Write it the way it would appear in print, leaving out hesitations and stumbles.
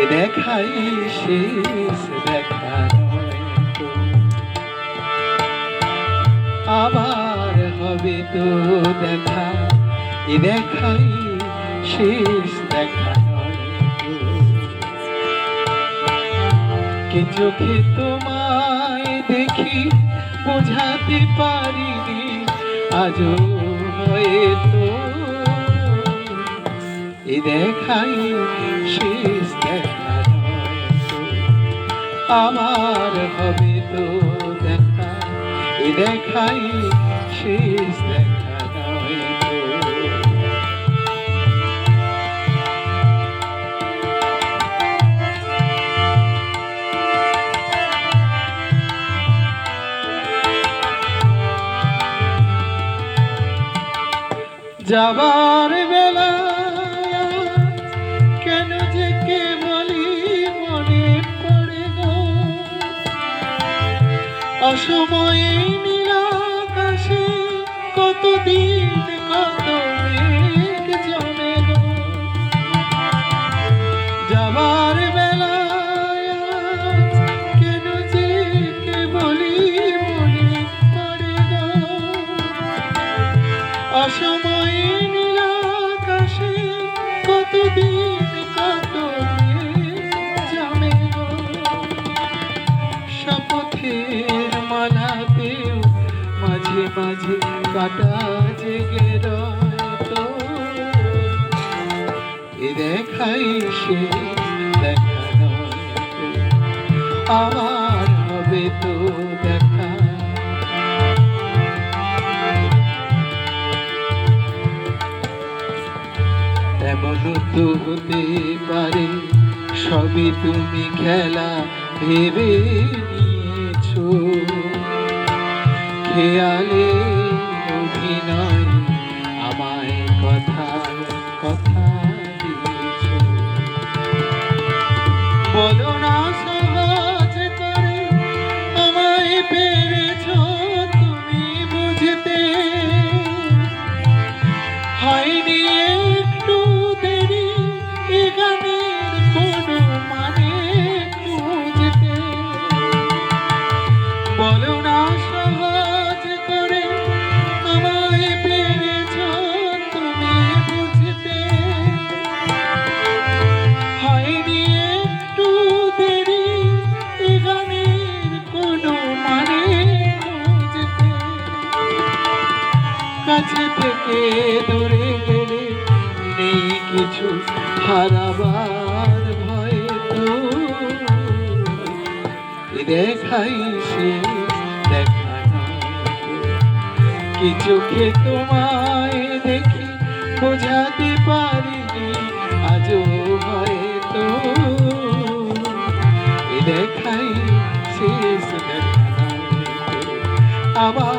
এ দেখাই শেষ দেখা নয় তো, আবার হবে তো দেখা, এ দেখাই শেষ দেখা নয় তো। কে চোখে তোমায় দেখি বোঝাতে পারিনি, আজও হয়তো এ দেখাই শেষ দেখা নয় তো, আমার হবে তো দেখা, এ দেখাই শেষ দেখা নয় তো। যাবার বেলা কেন যে কে বলি মনে পড়ে গো, অসময়ে নীল আকাশে কতদিন কত মেঘ জমে গো। যাবার বেলা কেন যে কে বলি মনে পড়ে গো, অসময়ে নীল আকাশে কতদিন কত জমে গো। শপথের মালাতেও মাঝে মাঝে কাটা জেগে রয় তো, এ দেখাই সে দেখা নয় তো, আমার হবে তো দেখা। এমন তো হতে পারে সবই তুমি খেলা ভেবে নিয়েছো, খেয়ালে অভিনয় আমায় কথা কথা দিয়েছো। বলো না সহজ করে আমায় পেরেছো তুমি বুঝতে, হয়নি একটু দেরি এ গানের কোনো মানে খুঁজতে। বলো না সহজ করে আমায় পেরেছো তুমি বুঝতে, হয়নি একটু দেরি এ গানের কোনো মানে খুঁজতে। কাছে থেকে দূরে গেলে নেই কিছু হারাবার ভয় তো, এ দেখাই শেষ দেখা নয় তো। কি চোখে তোমায় দেখি বোঝাতে পারিনি, আজও হয়তো এ দেখাই শেষ দেখা নয় তো, আবার